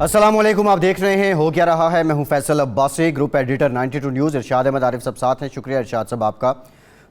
अस्सलाम वालेकुम, आप देख रहे हैं हो क्या रहा है। मैं हूं Faisal Abbasi, group editor 92 news. Irshad Ahmed Arif सब साथ हैं। शुक्रिया इरशाद साहब आपका।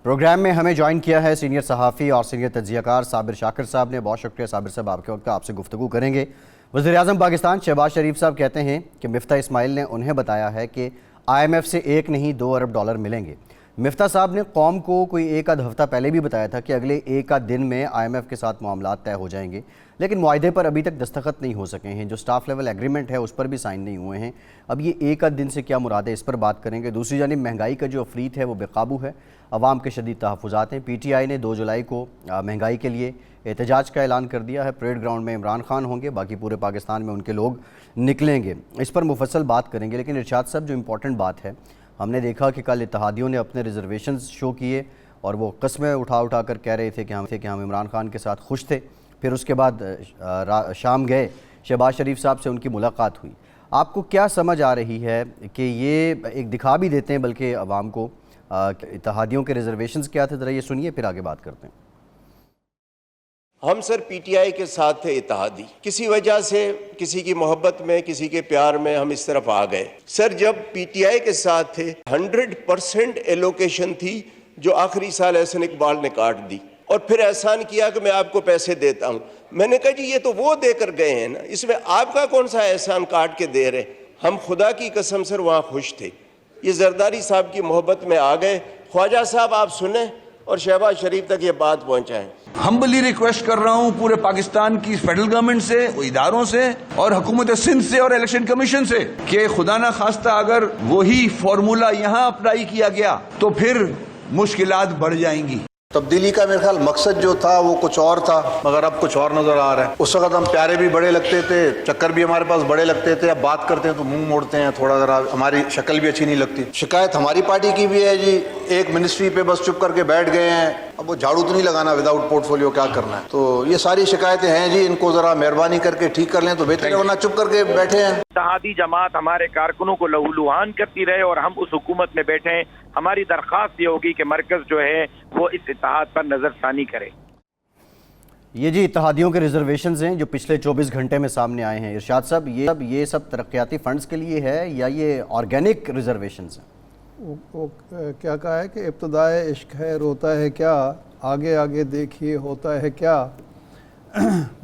प्रोग्राम में हमें ज्वाइन किया है सीनियर सहाफ़ी और सीनियर तज्ज़ियाकार साबिर शाकिर साहब ने। बहुत शुक्रिया साबिर साहब आपके वक्त का। आपसे गुफ्तगू करेंगे। वज़ीर-ए-आज़म पाकिस्तान शहबाज शरीफ साहब कहते हैं कि मिफ्ता इस्माइल ने उन्हें बताया है कि IMF से 1 नहीं 2 अरब डॉलर मिलेंगे। मिफ्ता साहब ने कौम को कोई एक आध हफ्ता पहले भी बताया था कि अगले एक आध दिन में IMF के साथ मामलात तय हो जाएंगे, लेकिन मुआहदे पर अभी तक दस्तखत नहीं हो सके हैं। जो स्टाफ लेवल एग्रीमेंट है उस पर भी साइन नहीं हुए हैं। अब ये एक आध दिन से क्या मुराद है, इस पर बात करेंगे। दूसरी जानिब महंगाई का जो अफरीत है वो बेकाबू है, अवाम के शदीद तहफ़्फ़ुज़ात हैं। PTI ने 2 जुलाई को महंगाई के लिए एहतजाज का ऐलान कर दिया है। परेड ग्राउंड में इमरान खान होंगे, बाकी पूरे पाकिस्तान में उनके लोग निकलेंगे। इस पर मुफस्सल बात करेंगे। लेकिन इरशाद साहब, जो इम्पोर्टेंट बात है, हमने देखा कि कल इत्तेहादियों ने अपने रिजर्वेशंस शो किए और वो कस्में उठा कर कह रहे थे कि हम इमरान खान के साथ खुश थे। फिर उसके बाद शाम गए, शहबाज शरीफ साहब से उनकी मुलाकात हुई। आपको क्या समझ आ रही है कि ये एक दिखा भी देते हैं बल्कि अवाम को इत्तेहादियों के रिजर्वेशंस क्या थे? ज़रा ये सुनिए, फिर आगे बात करते हैं। हम सर PTI के साथ थे इत्तेहादी, किसी वजह से, किसी की मोहब्बत में, किसी के प्यार में हम इस तरफ आ गए। सर जब PTI के साथ थे 100% एलोकेशन थी जो आखिरी साल एहसन इकबाल ने काट दी और फिर एहसान किया कि मैं आपको पैसे देता हूँ। मैंने कहा जी ये तो वो देकर गए हैं ना, इसमें आपका कौन सा एहसान काट के दे रहे। हम खुदा की कसम सर वहाँ खुश थे। ये जरदारी साहब की मोहब्बत में आ गए। ख्वाजा साहब आप सुने और शहबाज शरीफ तक ये बात पहुंचाएं। हम्बली रिक्वेस्ट कर रहा हूं पूरे पाकिस्तान की फेडरल गवर्नमेंट से, इदारों से और हुकूमत सिंध से और इलेक्शन कमीशन से कि खुदा ना खास्ता अगर वही फॉर्मूला यहां अप्लाई किया गया तो फिर मुश्किलात बढ़ जाएंगी। तब्दीली का मेरे ख्याल मकसद जो था वो कुछ और था, मगर अब कुछ और नजर आ रहा है। उस वक्त हम प्यारे भी बड़े लगते थे, चक्कर भी हमारे पास बड़े लगते थे। अब बात करते हैं तो मुंह मोड़ते हैं, थोड़ा जरा हमारी शक्ल भी अच्छी नहीं लगती। शिकायत हमारी पार्टी की भी है जी, एक मिनिस्ट्री पे बस चुप करके बैठ गए हैं। अब वो झाड़ू तो नहीं लगाना विदाउट पोर्टफोलियो, क्या करना है। तो ये सारी शिकायतें हैं जी, इनको जरा मेहरबानी करके ठीक कर लें तो बेहतर है, वरना चुप करके बैठे हैं। इत्तेहादी जमात हमारे कारकुनों को लहूलुहान करती रहे और हम उस हुकूमत में बैठे हैं। हमारी दरख्वास्त ये होगी कि मरकज जो है वो इस इत्तेहाद पर नजरसानी करे। ये जी इत्तेहादियों के रिजर्वेशंस हैं जो पिछले 24 घंटे में सामने आए हैं। इरशाद साहब, ये सब तरक्याती फंड्स के लिए है या ये ऑर्गेनिक रिजर्वेशंस हैं? वो क्या कहा है कि इब्तदाए इश्क है रोता है क्या, आगे आगे देखिए होता है क्या।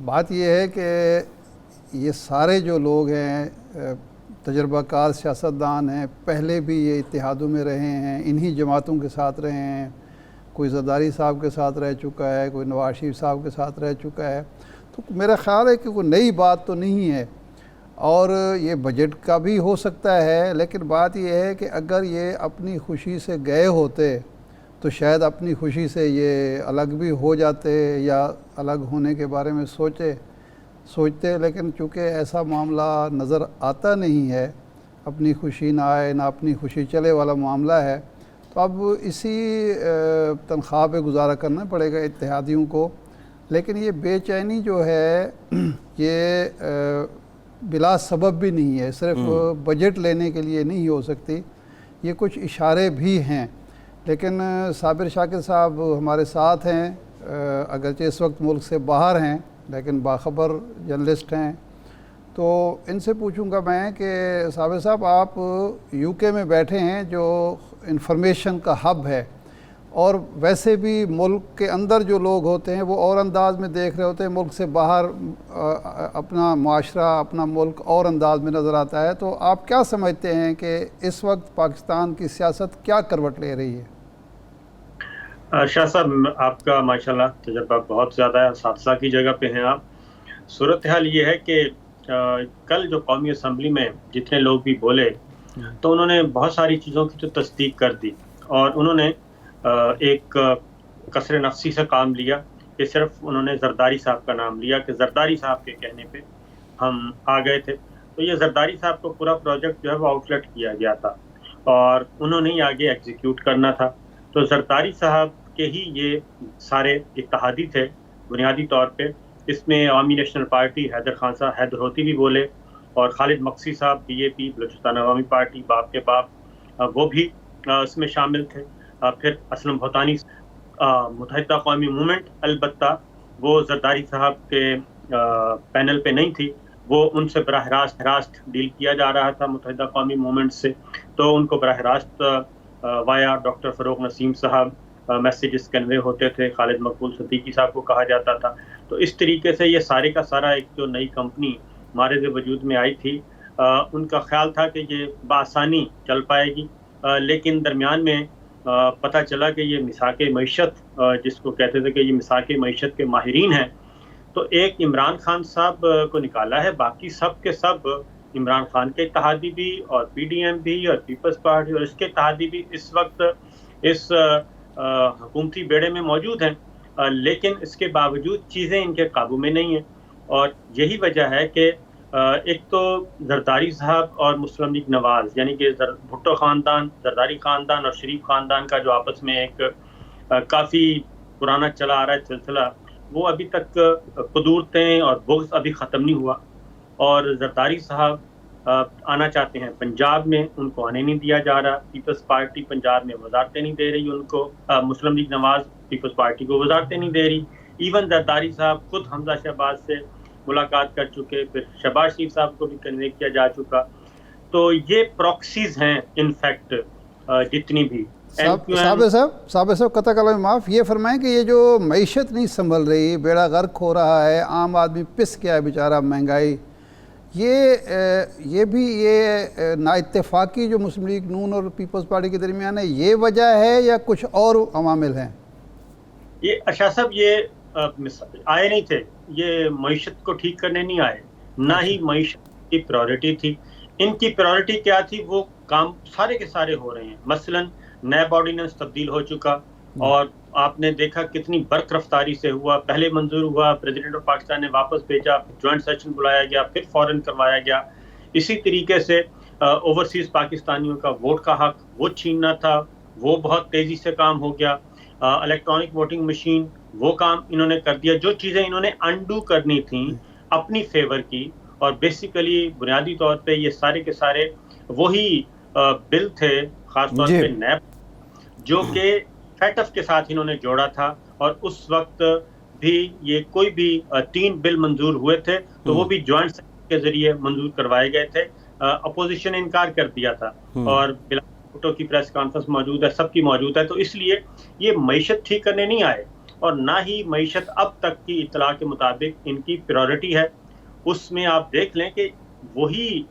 बात ये है कि ये सारे जो लोग हैं तजर्बाकार सियासतदान हैं, पहले भी ये इत्तेहादों में रहे हैं, इन्हीं जमातों के साथ रहे हैं। कोई ज़रदारी साहब के साथ रह चुका है, कोई नवाज शरीफ साहब के साथ रह चुका है। तो मेरा ख़्याल है कि कोई नई बात तो नहीं है और ये बजट का भी हो सकता है। लेकिन बात ये है कि अगर ये अपनी खुशी से गए होते तो शायद अपनी खुशी से ये अलग भी हो जाते या अलग होने के बारे में सोचते। लेकिन चूँकि ऐसा मामला नज़र आता नहीं है, अपनी खुशी ना आए ना अपनी खुशी चले वाला मामला है, तो अब इसी तनख्वाह पे गुजारा करना पड़ेगा इत्तेहादियों को। लेकिन ये बेचैनी जो है ये बिला सबब भी नहीं है, सिर्फ बजट लेने के लिए नहीं हो सकती। ये कुछ इशारे भी हैं। लेकिन साबिर शाकिर साहब हमारे साथ हैं, अगरचे इस वक्त मुल्क से बाहर हैं लेकिन बाखबर जर्नलिस्ट हैं। तो इनसे पूछूंगा मैं कि साबिर साहब, आप UK में बैठे हैं जो इंफॉर्मेशन का हब है, और वैसे भी मुल्क के अंदर जो लोग होते हैं वो और अंदाज में देख रहे होते हैं, मुल्क से बाहर अपना माशरा, अपना मुल्क और अंदाज में नज़र आता है। तो आप क्या समझते हैं कि इस वक्त पाकिस्तान की सियासत क्या करवट ले रही है? शाह साहब, आपका माशाल्लाह तजर्बा बहुत ज़्यादा है, सादसा की जगह पे हैं आप। सूरत हाल ये है कि कल जो कौमी असम्बली में जितने लोग भी बोले तो उन्होंने बहुत सारी चीज़ों की तो तस्दीक कर दी और उन्होंने एक कसर नफसी से काम लिया कि सिर्फ उन्होंने जरदारी साहब का नाम लिया कि जरदारी साहब के कहने पे हम आ गए थे। तो ये जरदारी साहब को पूरा प्रोजेक्ट जो है वो आउटलेट किया गया था और उन्होंने ही आगे एग्जीक्यूट करना था। तो जरदारी साहब के ही ये सारे इत्तेहादी थे बुनियादी तौर पे। इसमें अवामी नेशनल पार्टी हैदर खान साहब, हैदर होती भी बोले, और खालिद मक्सी साहब BAP बलूचिस्तान अवामी पार्टी, बाप के बाप, वो भी इसमें शामिल थे। फिर असलम भूतानी मुत्तहिदा कौमी मूवमेंट, अलबत्ता वो जरदारी साहब के पैनल पे नहीं थी, वो उनसे बराह रास्त डील किया जा रहा था मुत्तहिदा कौमी मूवमेंट से, तो उनको बराह रास्त वाया डॉक्टर फ़रूक नसीम साहब मैसेजेस कन्वे होते थे, खालिद मकबूल सिद्दीकी साहब को कहा जाता था। तो इस तरीके से ये सारे का सारा एक जो नई कंपनी मारिज़ वजूद में आई थी, उनका ख्याल था कि ये बआसानी चल पाएगी, लेकिन दरमियान में पता चला कि ये मिसाक मईशत, जिसको कहते थे कि ये मिसाक मईशत के माहिरीन हैं, तो एक इमरान खान साहब को निकाला है, बाकी सब के सब इमरान खान के इत्तेहादी भी और PDM भी और पीपल्स पार्टी और इसके इत्तेहादी भी इस वक्त इस हुकूमती बेड़े में मौजूद हैं, लेकिन इसके बावजूद चीज़ें इनके काबू में नहीं हैं। और यही वजह है कि एक तो जरदारी साहब और मुस्लिम लीग नवाज, यानी कि भुट्टो ख़ानदान, जरदारी ख़ानदान और शरीफ ख़ानदान का जो आपस में एक काफ़ी पुराना चला आ रहा है सिलसिला, वो अभी तक कुदूरतें और बुग़्ज़ अभी ख़त्म नहीं हुआ। और जरदारी साहब आना चाहते हैं पंजाब में, उनको आने नहीं दिया जा रहा। पीपल्स पार्टी पंजाब में वजारतें नहीं दे रही उनको, मुस्लिम लीग नवाज पीपल्स पार्टी को वजारतें नहीं दे रही। इवन जरदारी साहब खुद हमजा शहबाज से मुलाकात कर चुके, फिर शहबाज शरीफ साहब को भी कन्वे किया जा चुका। तो ये प्रॉक्सीज हैं इनफैक्ट जितनी भी। साबिर साहब कतई कलाम माफ़, ये फरमाएं कि ये जो मईशत नहीं संभल रही, बेड़ा गर्क हो रहा है, आम आदमी पिस गया है बेचारा, महंगाई, ये भी ये नाइत्तेफाकी जो मुस्लिम लीग नून और पीपल्स पार्टी के दरमियान है, ये वजह है या कुछ और अवामिल हैं? ये अरशद साहब ये आए नहीं थे, ये मईशत को ठीक करने नहीं आए, ना ही मईशत की प्रायोरिटी थी। इनकी प्रायोरिटी क्या थी, वो काम सारे के सारे हो रहे हैं। मसलन नैब ऑर्डिनेंस तब्दील हो चुका और आपने देखा कितनी बर्क रफ्तारी से हुआ। पहले मंजूर हुआ, प्रेसिडेंट ऑफ पाकिस्तान ने वापस भेजा, ज्वाइंट सेशन बुलाया गया, फिर फौरन करवाया गया। इसी तरीके से ओवरसीज पाकिस्तानियों का वोट का हक वो छीनना था, वो बहुत तेज़ी से काम हो गया। इलेक्ट्रॉनिक वोटिंग मशीन, वो काम इन्होंने कर दिया। जो चीज़ें इन्होंने अनडू करनी थी अपनी फेवर की, और बेसिकली बुनियादी तौर पे ये सारे के सारे वही बिल थे, खासतौर पे नैब, जो कि फैटफ के साथ इन्होंने जोड़ा था। और उस वक्त भी ये कोई भी 3 बिल मंजूर हुए थे, तो वो भी ज्वाइंट सेशन के जरिए मंजूर करवाए गए थे। अपोजिशन ने इनकार कर दिया था, और भुट्टो की प्रेस कॉन्फ्रेंस मौजूद है, सबकी मौजूद है। तो इसलिए ये मईशत ठीक करने नहीं आए, और ना ही मईशत अब तक की इत्तला के मुताबिक इनकी प्रायोरिटी है। उसमें आप देख लें कि वही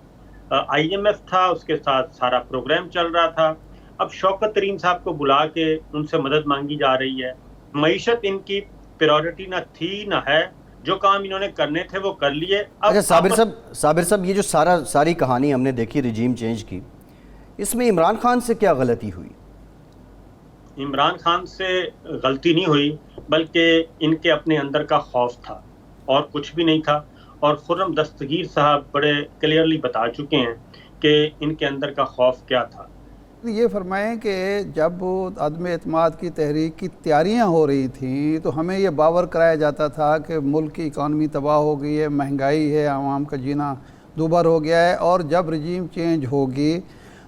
IMF था, उसके साथ सारा प्रोग्राम चल रहा था। अब शौकत तरीन साहब को बुला के उनसे मदद मांगी जा रही है। मईशत इनकी प्रायोरिटी ना थी ना है, जो काम इन्होंने करने थे वो कर लिए। अच्छा साबिर साहब, ये जो सारी कहानी हमने देखी रिजीम चेंज की, इसमें इमरान खान से क्या गलती हुई? इमरान खान से गलती नहीं हुई, बल्कि इनके अपने अंदर का खौफ था और कुछ भी नहीं था। और खुर्रम दस्तगीर साहब बड़े क्लियरली बता चुके हैं कि इनके अंदर का खौफ क्या था। ये फरमाएं कि जब अदम एतमाद की तहरीक की तैयारियां हो रही थीं, तो हमें ये बावर कराया जाता था कि मुल्क की इकानमी तबाह हो गई है, महंगाई है, आवाम का जीना दुभर हो गया है, और जब रजीम चेंज होगी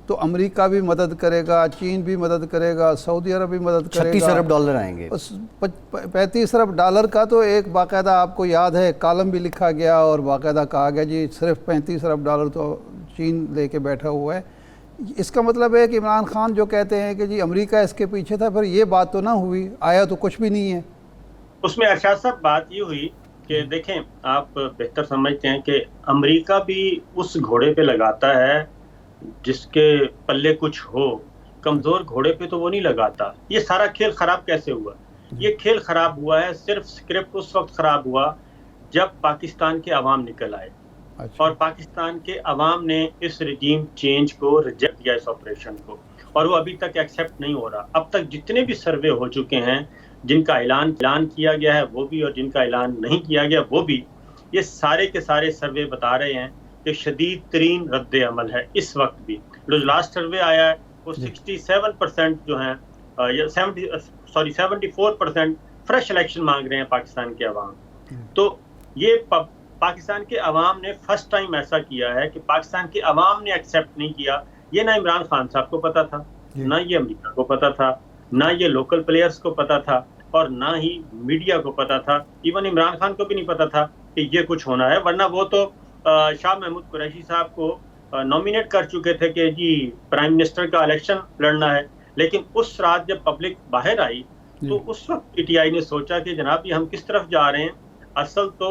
तो अमेरिका भी मदद करेगा, चीन भी मदद करेगा, सऊदी अरब भी मदद करेगा। 36 अरब डॉलर आएंगे। 35 अरब डॉलर का तो एक बाकायदा आपको याद है कॉलम भी लिखा गया, और बाकायदा कहा गया जी सिर्फ 35 अरब डॉलर तो चीन लेके बैठा हुआ है। इसका मतलब है कि इमरान खान जो कहते हैं कि जी अमेरिका इसके पीछे था, फिर ये बात तो ना हुई, आया तो कुछ भी नहीं है। उसमें अरशद साहब बात ये हुई कि देखें, आप बेहतर समझते हैं कि अमेरिका भी उस घोड़े पे लगाता है जिसके पल्ले कुछ हो, कमज़ोर घोड़े पे तो वो नहीं लगाता। ये सारा खेल ख़राब कैसे हुआ? ये खेल ख़राब हुआ है, सिर्फ स्क्रिप्ट उस वक्त ख़राब हुआ जब पाकिस्तान के अवाम निकल आए। अच्छा। और पाकिस्तान के अवाम ने इस रिजीम चेंज को रिजेक्ट किया, इस ऑपरेशन को, और वो अभी तक एक्सेप्ट नहीं हो रहा। अब तक जितने भी सर्वे हो चुके हैं, जिनका ऐलान किया गया है वो भी, और जिनका ऐलान नहीं किया गया वो भी, ये सारे के सारे सर्वे बता रहे हैं कि शदीद तरीन रद्द अमल है इस वक्त भी। जो लास्ट सर्वे आया है वो 67% जो हैं, 74% फ्रेश इलेक्शन मांग रहे हैं पाकिस्तान के अवाम। तो ये पाकिस्तान के अवाम ने फर्स्ट टाइम ऐसा किया है कि पाकिस्तान के अवाम ने एक्सेप्ट नहीं किया। ये ना इमरान खान साहब को पता था, ना ये अमेरिका को पता था, ना ये लोकल प्लेयर्स को पता था, और ना ही मीडिया को पता था। इवन इमरान खान को भी नहीं पता था कि ये कुछ होना है, वरना वो तो शाह महमूद कुरैशी साहब को नॉमिनेट कर चुके थे कि जी प्राइम मिनिस्टर का इलेक्शन लड़ना है, लेकिन उस रात जब पब्लिक बाहर आई तो उस वक्त पीटीआई ने सोचा कि जनाब ये हम किस तरफ जा रहे हैं, असल तो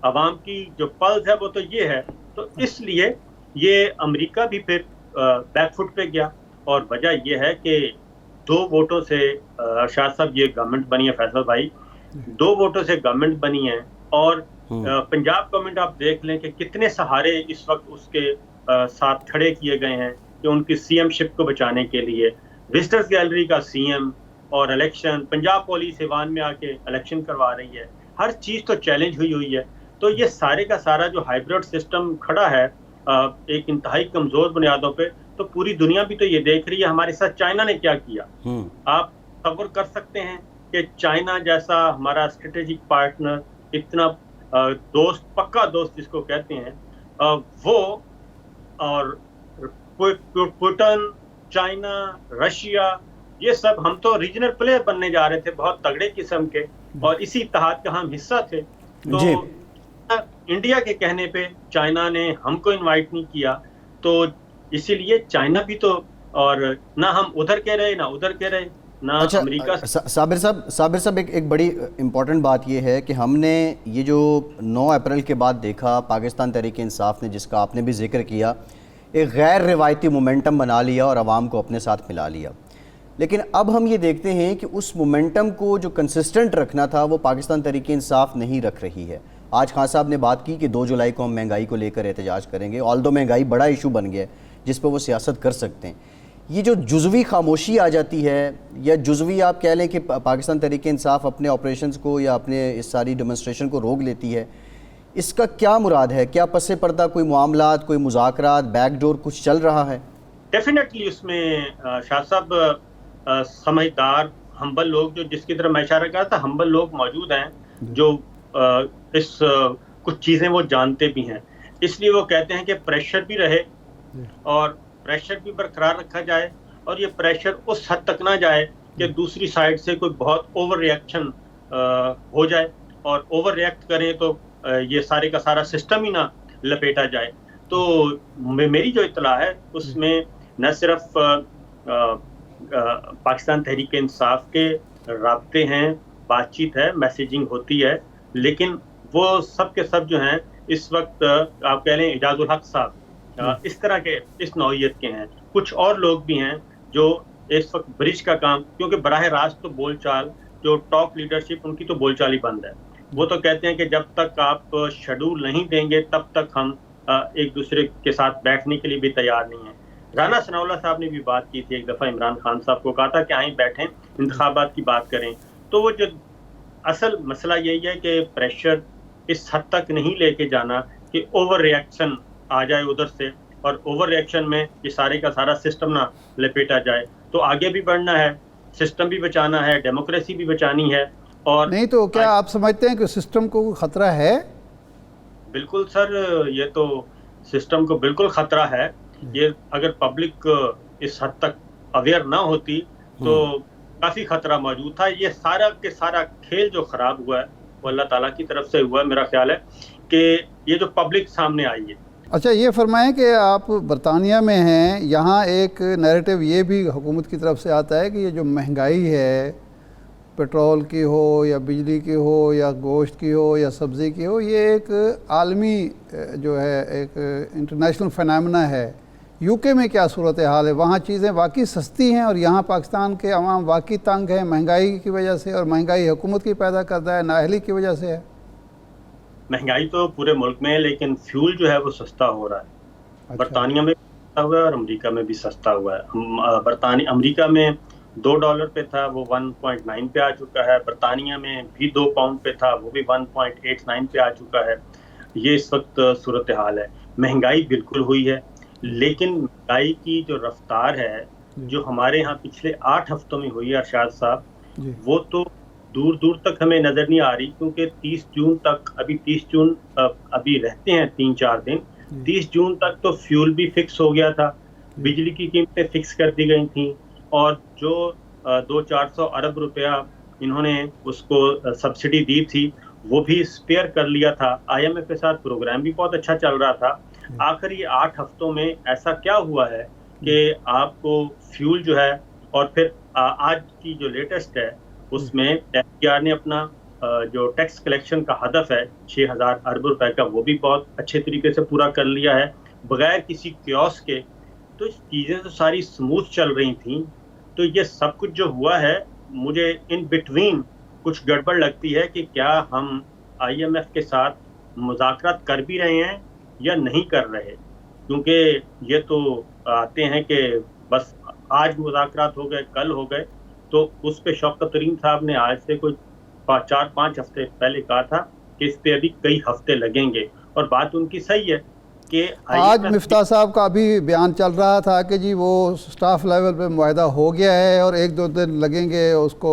अवाम की जो पल्स है वो तो ये है। तो इसलिए ये अमेरिका भी फिर बैकफुट पे गया, और वजह ये है कि 2 वोटों से अरशाद साहब ये गवर्नमेंट बनी है, फैसल भाई 2 वोटों से गवर्नमेंट बनी है। और पंजाब गवर्नमेंट आप देख लें कि कितने सहारे इस वक्त उसके साथ खड़े किए गए हैं कि उनकी सीएमशिप को बचाने के लिए। विजिटर्स गैलरी का सीएम और इलेक्शन, पंजाब पुलिस ईवान में आके इलेक्शन करवा रही है, हर चीज़ तो चैलेंज हुई है। तो ये सारे का सारा जो हाइब्रिड सिस्टम खड़ा है एक इंतहाई कमज़ोर बुनियादों पे, तो पूरी दुनिया भी तो ये देख रही है हमारे साथ चाइना ने क्या किया। आप तस्वीर कर सकते हैं कि चाइना जैसा हमारा स्ट्रेटेजिक पार्टनर, इतना दोस्त, पक्का दोस्त जिसको कहते हैं, वो और पुतिन, चाइना, रशिया, ये सब हम तो रीजनल प्लेयर बनने जा रहे थे बहुत तगड़े किस्म के, और इसी इत्तेहाद का हम हिस्सा थे। तो इंडिया के कहने पे चाइना ने हमको इनवाइट नहीं किया, तो इसीलिए चाइना भी तो, और ना हम उधर कह रहे ना उधर कह रहे ना। अच्छा, अमेरिका साबिर साहब एक बड़ी इम्पॉर्टेंट बात ये है कि हमने ये जो 9 अप्रैल के बाद देखा, पाकिस्तान तहरीक इंसाफ ने, जिसका आपने भी जिक्र किया, एक गैर रिवायती मोमेंटम बना लिया और आवाम को अपने साथ मिला लिया। लेकिन अब हम ये देखते हैं कि उस मोमेंटम को जो कंसिस्टेंट रखना था वो पाकिस्तान तहरीक इंसाफ नहीं रख रही है। आज खान साहब ने बात की कि 2 जुलाई को हम महंगाई को लेकर एहतजाज करेंगे, ऑल्दो महंगाई बड़ा इशू बन गया है जिस पर वो सियासत कर सकते हैं। ये जो जुज़वी खामोशी आ जाती है, या जुज़वी आप कह लें कि पाकिस्तान तहरीक इंसाफ अपने ऑपरेशंस को या अपने इस सारी डेमोन्स्ट्रेशन को रोक लेती है, इसका क्या मुराद है? क्या पसे पर्दा कोई मामलात, कोई मुज़ाकरात, बैकडोर कुछ चल रहा है? डेफिनेटली उसमें शाह साहब समझदार हम्बल लोग, जो जिसकी तरफ मैं इशारा कर रहा था, हम्बल लोग मौजूद हैं जो इस कुछ चीज़ें वो जानते भी हैं, इसलिए वो कहते हैं कि प्रेशर भी रहे और प्रेशर भी बरकरार रखा जाए, और ये प्रेशर उस हद तक ना जाए कि दूसरी साइड से कोई बहुत ओवर रिएक्शन हो जाए, और ओवर रिएक्ट करें तो ये सारे का सारा सिस्टम ही ना लपेटा जाए। तो मेरी जो इत्तला है उसमें न सिर्फ पाकिस्तान तहरीक इंसाफ के राब्ते हैं, बातचीत है, मैसेजिंग होती है, लेकिन वो सब के सब जो हैं इस वक्त आप कह लें इजाजुल हक साहब इस तरह के, इस नौइयत के हैं। कुछ और लोग भी हैं जो इस वक्त ब्रिज का काम, क्योंकि बराह रास्त तो बोलचाल, जो टॉप लीडरशिप उनकी तो बोलचाल ही बंद है। वो तो कहते हैं कि जब तक आप शेड्यूल नहीं देंगे तब तक हम एक दूसरे के साथ बैठने के लिए भी तैयार नहीं है। राना सनाउल्लाह साहब ने भी बात की थी एक दफ़ा, इमरान खान साहब को कहा था कि आए बैठें, इंतखाबात की बात करें। तो वो जो असल मसला यही है कि प्रेशर इस हद तक नहीं लेके जाना कि ओवर रिएक्शन आ जाए उधर से, और ओवर रिएक्शन में ये सारे का सारा सिस्टम ना लपेटा जाए। तो आगे भी बढ़ना है, सिस्टम भी बचाना है, डेमोक्रेसी भी बचानी है। और नहीं तो क्या आप समझते हैं कि सिस्टम को खतरा है? बिल्कुल सर, ये तो सिस्टम को बिल्कुल खतरा है। ये अगर पब्लिक इस हद तक अवेयर ना होती तो काफ़ी खतरा मौजूद था। ये सारा के सारा खेल जो ख़राब हुआ है वो अल्लाह ताला की तरफ से हुआ है। मेरा ख्याल है कि ये जो पब्लिक सामने आई है। अच्छा, ये फरमाएं कि आप बरतानिया में हैं, यहाँ एक नैरेटिव ये भी हुकूमत की तरफ से आता है कि ये जो महंगाई है, पेट्रोल की हो या बिजली की हो या गोश्त की हो या सब्ज़ी की हो, ये एक आलमी जो है एक इंटरनेशनल फिनोमेना है। यूके में क्या सूरत हाल है? वहाँ चीज़ें वाकई सस्ती हैं और यहाँ पाकिस्तान के अवाम वाकई तंग हैं महंगाई की वजह से, और महंगाई हुकूमत की पैदा करता है, नाअहली की वजह से है। महंगाई तो पूरे मुल्क में है, लेकिन फ्यूल जो है वो सस्ता हो रहा है। अच्छा। बरतानिया में सस्ता हुआ है और अमेरिका में भी सस्ता हुआ है। अमेरिका में $2 पे था, वो 1.9 पे आ चुका है। बरतानिया में भी 2 पाउंड पे था, वो भी 1.89 पे आ चुका है। ये इस वक्त सूरत हाल है। महंगाई बिल्कुल हुई है, लेकिन महंगाई की जो रफ्तार है जो हमारे यहाँ पिछले 8 हफ्तों में हुई है अरशाद साहब, वो तो दूर दूर तक हमें नज़र नहीं आ रही, क्योंकि 30 जून तक, अभी 30 जून अभी रहते हैं 3-4 दिन, 30 जून तक तो फ्यूल भी फिक्स हो गया था, बिजली की कीमतें फिक्स कर दी गई थी, और जो 200-400 अरब रुपया इन्होंने उसको सब्सिडी दी थी वो भी स्पेयर कर लिया था। IMF के साथ प्रोग्राम भी बहुत अच्छा चल रहा था। आखिर ये 8 हफ्तों में ऐसा क्या हुआ है कि आपको फ्यूल जो है, और फिर आज की जो लेटेस्ट है उसमें FDR ने अपना जो टैक्स कलेक्शन का हदफ है 6,000 अरब रुपए का, वो भी बहुत अच्छे तरीके से पूरा कर लिया है बगैर किसी क्योस के। तो चीज़ें तो सारी स्मूथ चल रही थी। तो ये सब कुछ जो हुआ है, मुझे इन बिटवीन कुछ गड़बड़ लगती है कि क्या हम IMF के साथ मुज़ाकरात कर भी रहे हैं या नहीं कर रहे, क्योंकि ये तो आते हैं कि बस आज मुज़ाकरात हो गए, कल हो गए। तो उस पे शौकत तरीन साहब ने आज से कोई 4-5 हफ्ते पहले कहा था कि इस पे अभी कई हफ्ते लगेंगे, और बात उनकी सही है कि आज मिफ्ता साहब का भी बयान चल रहा था कि जी वो स्टाफ लेवल पे मुआहदा हो गया है और 1-2 दिन लगेंगे उसको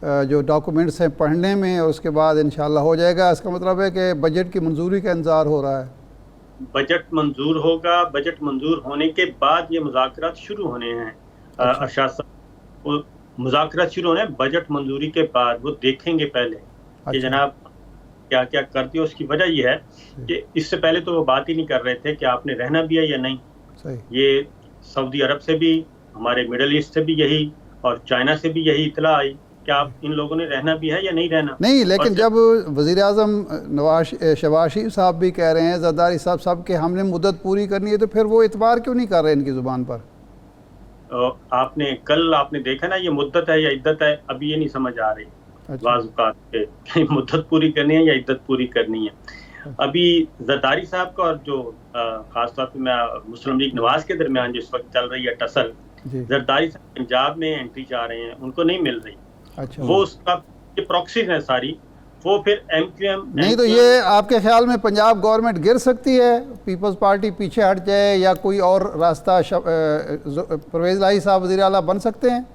जो डॉक्यूमेंट्स हैं पढ़ने में, और उसके बाद इंशाल्लाह हो जाएगा। इसका मतलब है कि बजट की मंजूरी का इंतज़ार हो रहा है। बजट मंजूर होगा, बजट मंजूर होने के बाद ये मुज़ाकरात शुरू होने हैं। अरशाद साहब, वो मुज़ाकरात शुरू होने हैं बजट मंजूरी के बाद। वो देखेंगे पहले कि जनाब क्या क्या करती है। उसकी वजह यह है कि इससे पहले तो वो बात ही नहीं कर रहे थे कि आपने रहना भी है या नहीं। सही। ये सऊदी अरब से भी, हमारे मिडल ईस्ट से भी यही, और चाइना से भी यही इतला आई कि आप इन लोगों ने रहना भी है या नहीं रहना। नहीं, लेकिन जब वज़ीर-ए-आज़म शहबाज शरीफ साहब भी कह रहे हैं, ज़रदारी साहब सब कि हमने मुद्दत पूरी करनी है, तो फिर वो इतबार क्यों नहीं कर रहे इनकी ज़ुबान पर? आपने देखा ना, ये मुद्दत है या इद्दत है, अभी ये नहीं समझ आ रही। कि मुद्दत पूरी करनी है या इद्दत पूरी करनी है। अभी जरदारी साहब का और जो खासतौर पे मैं मुस्लिम लीग नवाज के दरमियान जो इस वक्त चल रही है टसल, जरदारी साहब पंजाब में एंट्री चाह रहे हैं, उनको नहीं मिल रही। अच्छा। वो उसका ये प्रॉक्सीज है सारी, वो फिर MQM नहीं, तो ये आपके ख्याल में पंजाब गवर्नमेंट गिर सकती है, पीपल्स पार्टी पीछे हट जाए, या कोई और रास्ता परवेज़ इलाही साहब वज़ीर आला बन सकते हैं?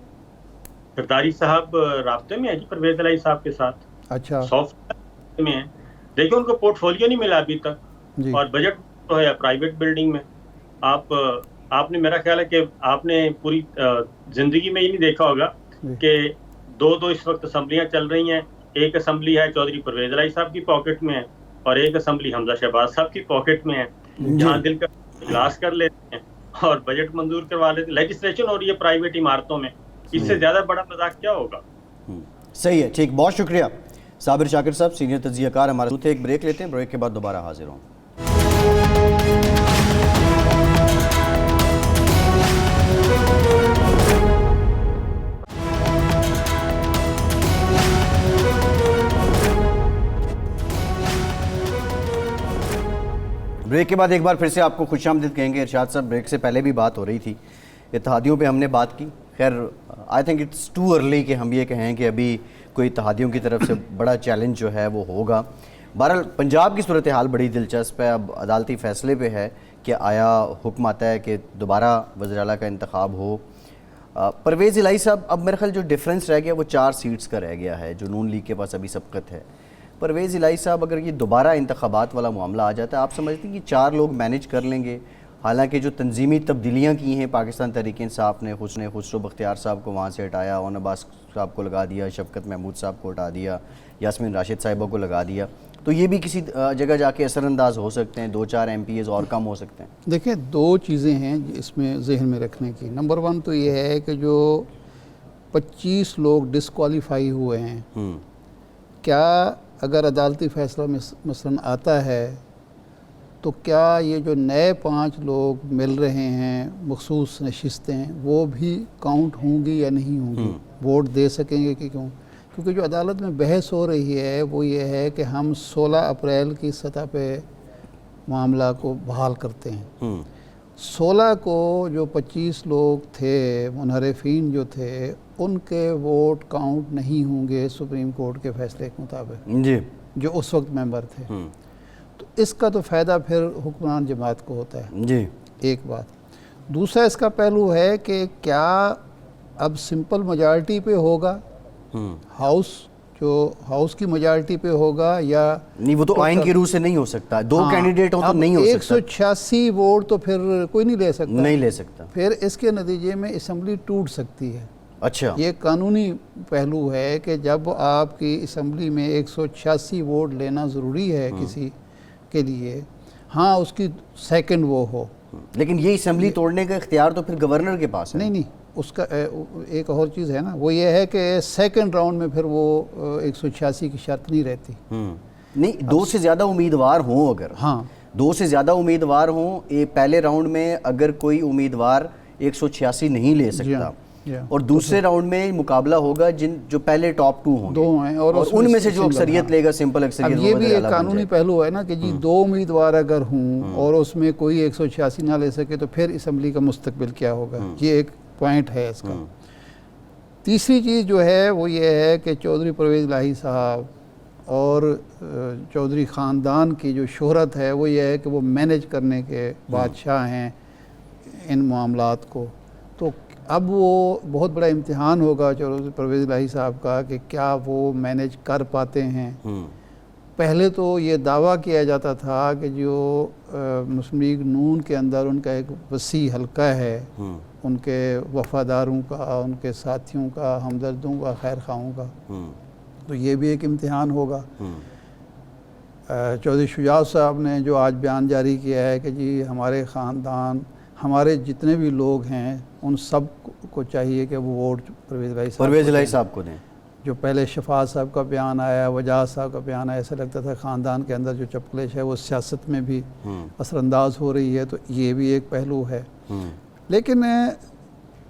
जरदारी साहब राब्ते में है जी परवेज़ इलाही साहब के साथ। अच्छा। सॉफ्ट में है। देखिए, उनको पोर्टफोलियो नहीं मिला अभी तक, और बजट तो है प्राइवेट बिल्डिंग में। आपने, मेरा ख्याल है कि आपने पूरी जिंदगी में ही नहीं देखा होगा कि दो इस वक्त असम्बलियाँ चल रही हैं। एक असम्बली है चौधरी परवेज़ इलाही साहब की पॉकेट में है, और एक असम्बली हमजा शहबाज साहब की पॉकेट में है, जहाँ दिल का इजलास कर लेते हैं और बजट मंजूर करवा लेते हैं। लेजिस्लेशन हो रही है प्राइवेट इमारतों में, इससे ज़्यादा बड़ा मजाक क्या होगा? सही है, ठीक, बहुत शुक्रिया साबिर शाकिर साहब, सीनियर तज्जियाकार हमारे साथ। एक ब्रेक लेते हैं, ब्रेक के बाद दोबारा हाजिर हों। ब्रेक के बाद एक बार फिर से आपको खुशामदीद कहेंगे। इरशाद साहब, ब्रेक से पहले भी बात हो रही थी, इत्तेहादियों पे हमने बात की। खैर, I think it's too early कि हम ये कहें कि अभी कोई इत्तेहादियों की तरफ से बड़ा चैलेंज जो है वो होगा। बहरहाल पंजाब की सूरत हाल बड़ी दिलचस्प है। अब अदालती फ़ैसले पे है कि आया हुक्म आता है कि दोबारा वज़ीर आला का इंतखाब हो। परवेज़ इलाही साहब, अब मेरा ख्याल जो डिफरेंस रह गया वो 4 सीट्स का रह गया है, जो नून लीग के पास अभी सबकत है। परवेज़ इलाही साहब, अगर ये दोबारा इंतखाबात वाला मामला आ जाता है, आप समझते हैं कि 4 लोग मैनेज कर लेंगे? हालांकि जो तंजीमी तब्दीलियाँ की हैं पाकिस्तान तहरीक इंसाफ ने, खुसरो बख्तियार साहब को वहाँ से हटाया, ओन अब्बास साहब को लगा दिया, शफकत महमूद साहब को हटा दिया, यास्मीन राशिद साहिबा को लगा दिया, तो ये भी किसी जगह जाके असरअंदाज हो सकते हैं, 2-4 MPs और कम हो सकते हैं। देखिए, 2 चीज़ें हैं इसमें जहन में रखने की। नंबर 1 तो ये है कि जो 25 लोग डिस्क्वालीफाई हुए हैं, क्या अगर अदालती फ़ैसला मसलन आता है तो क्या ये जो नए 5 लोग मिल रहे हैं मखसूस नशिस्तें, वो भी काउंट होंगी या नहीं होंगी, वोट दे सकेंगे कि क्यों? क्योंकि जो अदालत में बहस हो रही है वो ये है कि हम 16 अप्रैल की सतह पे मामला को बहाल करते हैं। 16 को जो 25 लोग थे, मुनहरिफीन जो थे, उनके वोट काउंट नहीं होंगे सुप्रीम कोर्ट के फैसले के मुताबिक जी, जो उस वक्त मेंबर थे। तो इसका तो फ़ायदा फिर हुक्मरान जमात को होता है जी, एक बात। दूसरा इसका पहलू है कि क्या अब सिंपल मेजॉरिटी पे होगा, हाउस की मेजॉरिटी पे होगा, या नहीं? वो तो आइन की रूह से नहीं हो सकता, 2 कैंडिडेट हो तो नहीं हो सकता। 186 वोट तो फिर कोई नहीं ले सकता, फिर इसके नतीजे में असम्बली टूट सकती है। अच्छा, ये कानूनी पहलू है कि जब आपकी असम्बली में 186 वोट लेना ज़रूरी है किसी के लिए, हाँ उसकी सेकंड वो हो, लेकिन ये असेंबली तोड़ने का इख्तियार तो फिर गवर्नर के पास है। नहीं उसका एक और चीज़ है ना, वो ये है कि सेकंड राउंड में फिर वो 186 की शर्त नहीं रहती। नहीं, 2 से ज़्यादा उम्मीदवार हों, अगर हाँ 2 से ज़्यादा उम्मीदवार हों, पहले राउंड में अगर कोई उम्मीदवार 186 नहीं ले सकता और दूसरे राउंड में मुकाबला होगा जो पहले टॉप 2 होंगे, 2 हैं और उनमें से जो अक्सरियत लेगा, सिंपल अक्सरियत, अब ये भी एक कानूनी पहलू है ना कि जी 2 उम्मीदवार अगर हों और उसमें कोई 186 ना ले सके तो फिर असम्बली का मुस्तकबिल क्या होगा, ये एक पॉइंट है इसका। तीसरी चीज़ जो है वो ये है कि चौधरी परवेज़ इलाही साहब और चौधरी ख़ानदान की जो शोहरत है वो ये है कि वो मैनेज करने के बादशाह हैं इन मामलात को। तो अब वो बहुत बड़ा इम्तिहान होगा चौधरी परवेज़ इलाही साहब का कि क्या वो मैनेज कर पाते हैं। पहले तो ये दावा किया जाता था कि जो मुस्लिम लीग नून के अंदर उनका एक वसी हल्का है, उनके वफ़ादारों का, उनके साथियों का, हमदर्दों का, खैर खाओं का, तो ये भी एक इम्तिहान होगा। चौधरी शुजात साहब ने जो आज बयान जारी किया है कि जी हमारे ख़ानदान, हमारे जितने भी लोग हैं उन सब को चाहिए कि वो वोट परवेज़ इलाही साहब को दें। जो पहले शफात साहब का बयान आया, वजाहत साहब का बयान आया, ऐसा लगता था ख़ानदान के अंदर जो चपकलेश है वो सियासत में भी असरअंदाज हो रही है, तो ये भी एक पहलू है। लेकिन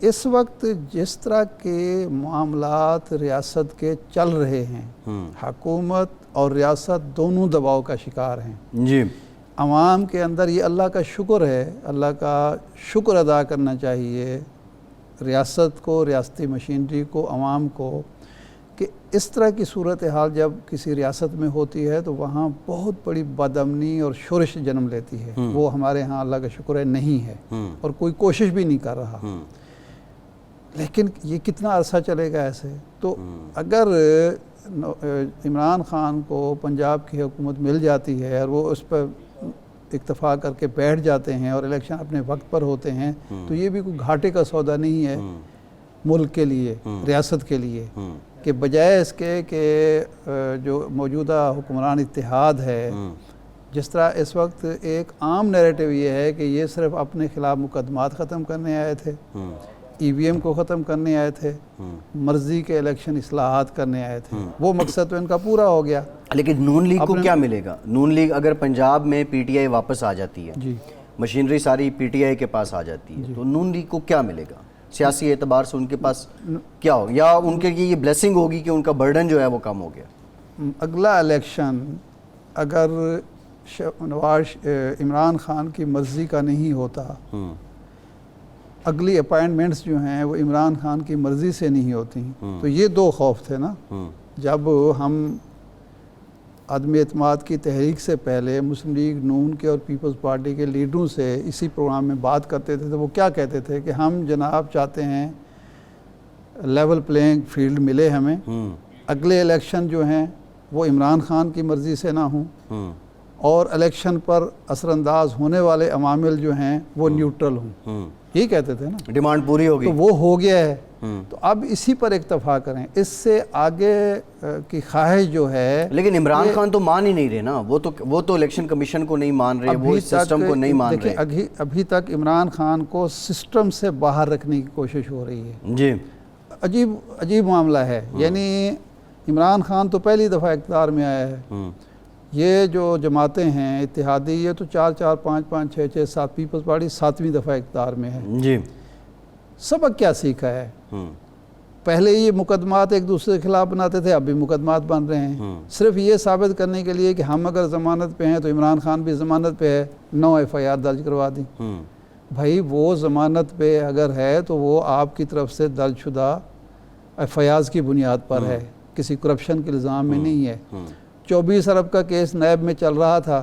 इस वक्त जिस तरह के मामलात रियासत के चल रहे हैं, हुकूमत और रियासत दोनों दबाव का शिकार हैं जी। अवाम के अंदर ये अल्लाह का शुक्र है, अल्लाह का शुक्र अदा करना चाहिए रियासत को, रियासती मशीनरी को, अवाम को, कि इस तरह की सूरत हाल जब किसी रियासत में होती है तो वहाँ बहुत बड़ी बदअमनी और शोरश जन्म लेती है। वो हमारे यहाँ अल्लाह का शुक्र है नहीं है और कोई कोशिश भी नहीं कर रहा। लेकिन ये कितना अरसा चलेगा ऐसे? तो अगर इमरान ख़ान को पंजाब की हुकूमत मिल जाती है और वो उस पर इत्तफाक करके बैठ जाते हैं और इलेक्शन अपने वक्त पर होते हैं, तो ये भी कोई घाटे का सौदा नहीं है मुल्क के लिए, रियासत के लिए, कि बजाय इसके कि जो मौजूदा हुक्मरान इत्तेहाद है, जिस तरह इस वक्त एक आम नैरेटिव ये है कि ये सिर्फ अपने ख़िलाफ़ मुकदमात ख़त्म करने आए थे, EVM को ख़त्म करने आए थे, मर्ज़ी के इलेक्शन इस्लाहात करने आए थे, वो मकसद तो इनका पूरा हो गया। लेकिन नून लीग को क्या मिलेगा? नून लीग अगर पंजाब में PTI वापस आ जाती है जी, मशीनरी सारी PTI के पास आ जाती है, तो नून लीग को क्या मिलेगा सियासी एतबार से? उनके पास क्या हो, या उनके लिए ये ब्लेसिंग होगी कि उनका बर्डन जो है वो कम हो गया? अगला इलेक्शन अगर इमरान ख़ान की मर्ज़ी का नहीं होता, अगली अपॉइंटमेंट्स जो हैं वो इमरान ख़ान की मर्ज़ी से नहीं होती, तो ये 2 खौफ थे ना। जब हम अदम एतमाद की तहरीक से पहले मुस्लिम लीग नून के और पीपल्स पार्टी के लीडरों से इसी प्रोग्राम में बात करते थे, तो वो क्या कहते थे कि हम जनाब चाहते हैं लेवल प्लेइंग फील्ड मिले हमें, अगले इलेक्शन जो हैं वो इमरान ख़ान की मर्ज़ी से ना हों और इलेक्शन पर असरअंदाज होने वाले अवामिल जो हैं वो न्यूट्रल हों, यही कहते थे ना। डिमांड पूरी होगी, तो वो हो गया है। तो अब इसी पर इक्तफा करें, इससे आगे की ख्वाहिश जो है। लेकिन इमरान खान तो मान ही नहीं रहे ना, वो तो इलेक्शन कमीशन को नहीं मान रहे, वो इस सिस्टम को नहीं मान रहे। अभी तक इमरान खान को सिस्टम से बाहर रखने की कोशिश हो रही है जी। अजीब मामला है। यानी इमरान खान तो पहली दफ़ा इक़्तिदार में आया है, ये जो जमातें हैं इत्तेहादी, ये तो 4-4, 5-5, 6-6, 7 पीपल्स पार्टी 7वीं दफ़ा इक़्तिदार में है जी। सबक क्या सीखा है? पहले ये मुकदमात एक दूसरे के खिलाफ बनाते थे, अब भी मुकदमात बन रहे हैं, सिर्फ ये साबित करने के लिए कि हम अगर ज़मानत पे हैं तो इमरान खान भी ज़मानत पे है, 9 FIR दर्ज करवा दी। भाई वो ज़मानत पे अगर है तो वो आपकी तरफ से दर्जशुदा FIRs की बुनियाद पर है, किसी करप्शन के इल्ज़ाम में नहीं है। 24 अरब का केस नैब में चल रहा था,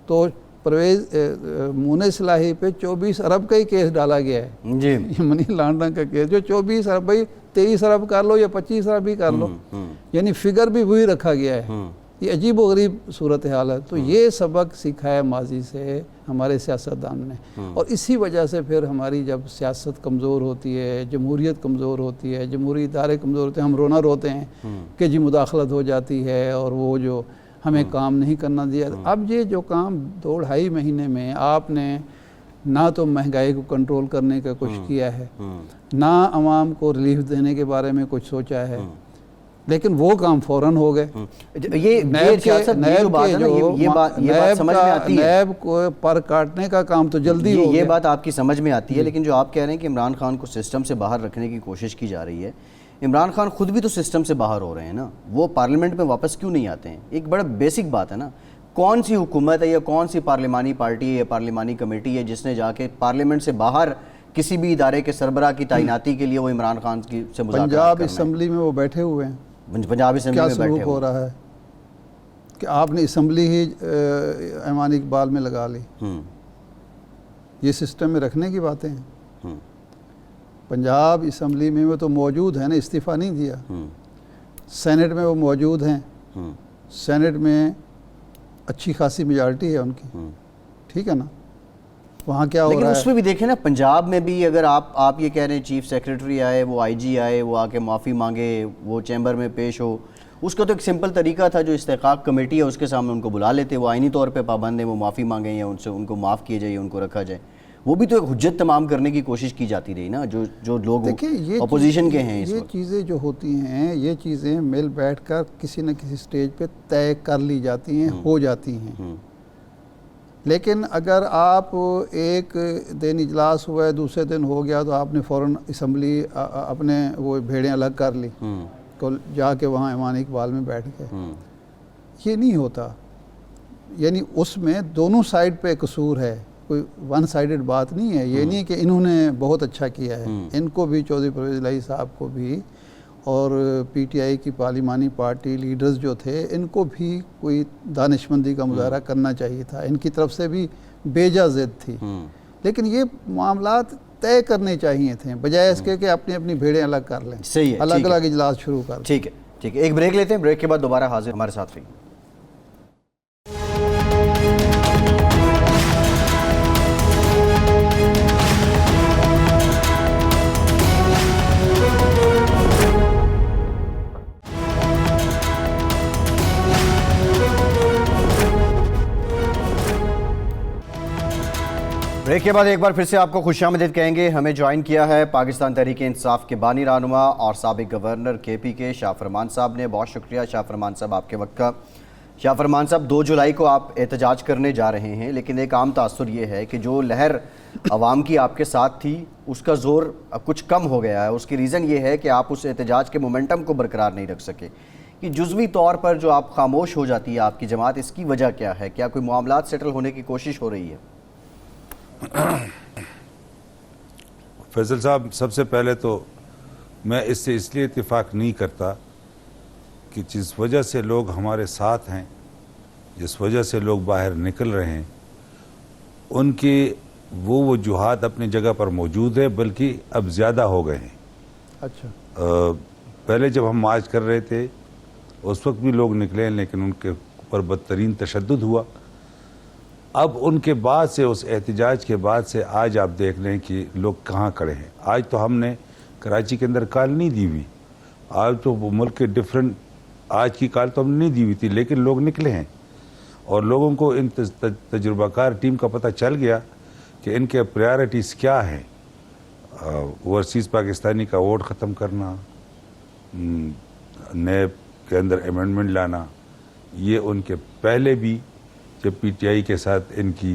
तो परवेज़ मुनीस इलाही पे 24 अरब का ही केस डाला गया है जी, ये मनी लॉन्ड्रिंग का केस, जो 24 अरब, भाई 23 अरब कर लो या 25 अरब भी कर लो, यानी फिगर भी वही रखा गया है। ये अजीब व गरीब सूरत हाल है। तो ये सबक सीखा है माजी से हमारे सियासतदान ने, और इसी वजह से फिर हमारी जब सियासत कमज़ोर होती है, जमहूरियत कमज़ोर होती है, जमहूरी इदारे कमज़ोर होते हैं, हम रोना रोते हैं कि जी मुदाखलत हो जाती है और वो जो हमें काम नहीं करना दिया। अब ये जो काम 2-2.5 महीने में आपने ना तो महंगाई को कंट्रोल करने का कुछ किया है, ना आवाम को रिलीफ देने के बारे में कुछ सोचा है, लेकिन वो काम फौरन हो गए। ये बात समझ में आती है, नैब को पर काटने का काम तो जल्दी हो गया। ये बात आपकी समझ में आती है, लेकिन जो आप कह रहे हैं कि इमरान खान को सिस्टम से बाहर रखने की कोशिश की जा रही है, इमरान खान खुद भी तो सिस्टम से बाहर हो रहे हैं ना, वो पार्लियामेंट में वापस क्यों नहीं आते हैं? एक बड़ा बेसिक बात है ना, कौन सी हुकूमत है या कौन सी पार्लिमानी पार्टी है या पार्लिमानी कमेटी है जिसने जाके पार्लियामेंट से बाहर किसी भी इदारे के सरबराह की तैनाती के लिए वो इमरान खान की से मुज़ाकरात पंजाब करना है? असम्बली में वो बैठे हुए हैं, पंजाब असम्बली क्या में बैठे सलूक हो रहा है कि आपने असम्बली ही ऐवान इकबाल में लगा ली। ये सिस्टम में रखने की बातें हैं। पंजाब असम्बली में वो तो मौजूद है ना, इस्तीफ़ा नहीं दिया। सेनेट में वो मौजूद हैं, सेनेट में अच्छी खासी मेजॉरिटी है उनकी, ठीक है ना। वहाँ क्या हो रहा है? लेकिन उसमें भी देखें ना, पंजाब में भी अगर आप ये कह रहे हैं चीफ सेक्रेटरी आए, वो आईजी आए, वो आके माफ़ी मांगे, वो चैम्बर में पेश हो, उसका तो एक सिंपल तरीका था, जो इस्तेकाक कमेटी है उसके सामने उनको बुला लेते, वो आइनी तौर पे पाबंद है, वो माफ़ी मांगे या उनसे उनको माफ़ किया जाए, उनको रखा जाए। वो भी तो एक हुज्जत तमाम करने की कोशिश की जाती रही ना, जो लोग अपोजिशन के हैं। ये चीज़ें जो होती हैं, ये चीज़ें मिल बैठकर किसी न किसी स्टेज पे तय कर ली जाती हैं, हो जाती हैं। लेकिन अगर आप एक दिन इजलास हुआ है, दूसरे दिन हो गया, तो आपने फ़ौरन असम्बली अपने वो भेड़ें अलग कर ली, तो जाके वहाँ ऐवान इकबाल में बैठ गए। ये नहीं होता, यानी उसमें दोनों साइड पे कसूर है, कोई वन साइडेड बात नहीं है। ये नहीं कि इन्होंने बहुत अच्छा किया है, इनको भी, चौधरी परवेज़ इलाही साहब को भी और पीटीआई की पार्लिमानी पार्टी लीडर्स जो थे, इनको भी कोई दानिशमंदी का मुजाहरा करना चाहिए था। इनकी तरफ से भी बेजा ज़िद थी, लेकिन ये मामलात तय करने चाहिए थे, बजाय इसके कि अपनी अपनी भेड़ें अलग कर लें, सही है, अलग अलग इजलास शुरू कर। ठीक है, एक ब्रेक लेते हैं, ब्रेक के बाद दोबारा हाजिर हमारे साथ रहिए। ब्रेक के बाद एक बार फिर से आपको खुशामदीद कहेंगे। हमें ज्वाइन किया है पाकिस्तान तहरीक इंसाफ के बानी रहनुमा और साबिक गवर्नर KP के शाह फरमान साहब ने। बहुत शुक्रिया शाह फरमान साहब आपके वक्त का। शाह फरमान साहब, 2 जुलाई को आप एहतजाज करने जा रहे हैं, लेकिन एक आम तासुर ये है कि जो लहर आवाम की आपके साथ थी उसका ज़ोर अब कुछ कम हो गया है। उसकी रीज़न ये है कि आप उस एहतजाज के मोमेंटम को बरकरार नहीं रख सके, कि जुज़वी तौर पर जो आप खामोश हो जाती है आपकी जमात, इसकी वजह क्या है? क्या कोई मामलात सेटल होने की कोशिश हो रही है? फैसल साहब, सबसे पहले तो मैं इससे इसलिए इत्तेफाक नहीं करता कि जिस वजह से लोग हमारे साथ हैं, जिस वजह से लोग बाहर निकल रहे हैं, उनकी वो वजूहात अपनी जगह पर मौजूद है, बल्कि अब ज़्यादा हो गए हैं। अच्छा, पहले जब हम मार्च कर रहे थे उस वक्त भी लोग निकले, लेकिन उनके ऊपर बदतरीन तशद्दुद हुआ। अब उनके बाद से, उस एहतजाज के बाद से आज आप देख लें कि लोग कहाँ खड़े हैं। आज तो हमने कराची के अंदर कॉल नहीं दी हुई, आज तो मुल्क के डिफरेंट, आज की कॉल तो हमने नहीं दी हुई थी, लेकिन लोग निकले हैं और लोगों को इन तजुर्बाकार टीम का पता चल गया कि इनके प्रायोरिटीज़ क्या हैं। ओवरसीज़ पाकिस्तानी का वोट ख़त्म करना, नैब के अंदर अमेंडमेंट लाना, ये उनके पहले भी जब पीटीआई के साथ इनकी,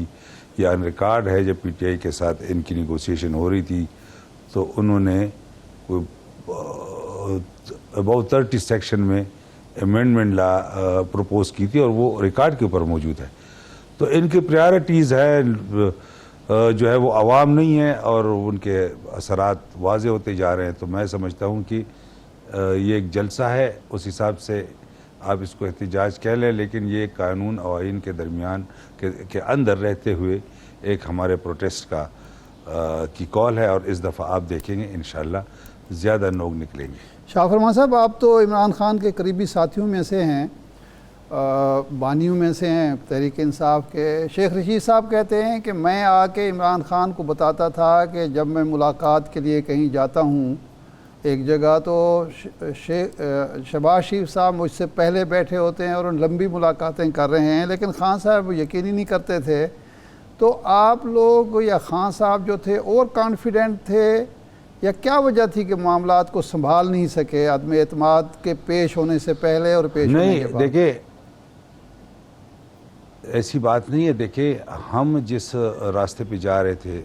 ये ऑन रिकॉर्ड है, जब पीटीआई के साथ इनकी नेगोशिएशन हो रही थी तो उन्होंने कोई अबाउट 30 सेक्शन में अमेंडमेंट प्रपोज की थी और वो रिकॉर्ड के ऊपर मौजूद है। तो इनकी प्रायोरिटीज़ है जो है वो आवाम नहीं है और उनके असरात वाज़े होते जा रहे हैं। तो मैं समझता हूँ कि ये एक जलसा है, उस हिसाब से आप इसको एहतजाज कह लें, लेकिन ये कानून और आइन के दरमियान के अंदर रहते हुए एक हमारे प्रोटेस्ट का की कॉल है और इस दफ़ा आप देखेंगे इंशाअल्लाह ज़्यादा लोग निकलेंगे। शाह फरमान साहब, आप तो इमरान खान के करीबी साथियों में से हैं बानियों में से हैं तहरीक इंसाफ के। शेख रशीद साहब कहते हैं कि मैं आके इमरान ख़ान को बताता था कि जब मैं मुलाकात के लिए कहीं जाता हूँ एक जगह, तो शहबाज शरीफ साहब मुझसे पहले बैठे होते हैं और लंबी मुलाकातें कर रहे हैं, लेकिन ख़ान साहब यकीन ही नहीं करते थे। तो आप लोग या ख़ान साहब जो थे और कॉन्फिडेंट थे, या क्या वजह थी कि मामलात को संभाल नहीं सके आदमी एतमाद के पेश होने से पहले और पेश होने के बाद? देखिए, ऐसी बात नहीं है। देखिए, हम जिस रास्ते पे जा रहे थे,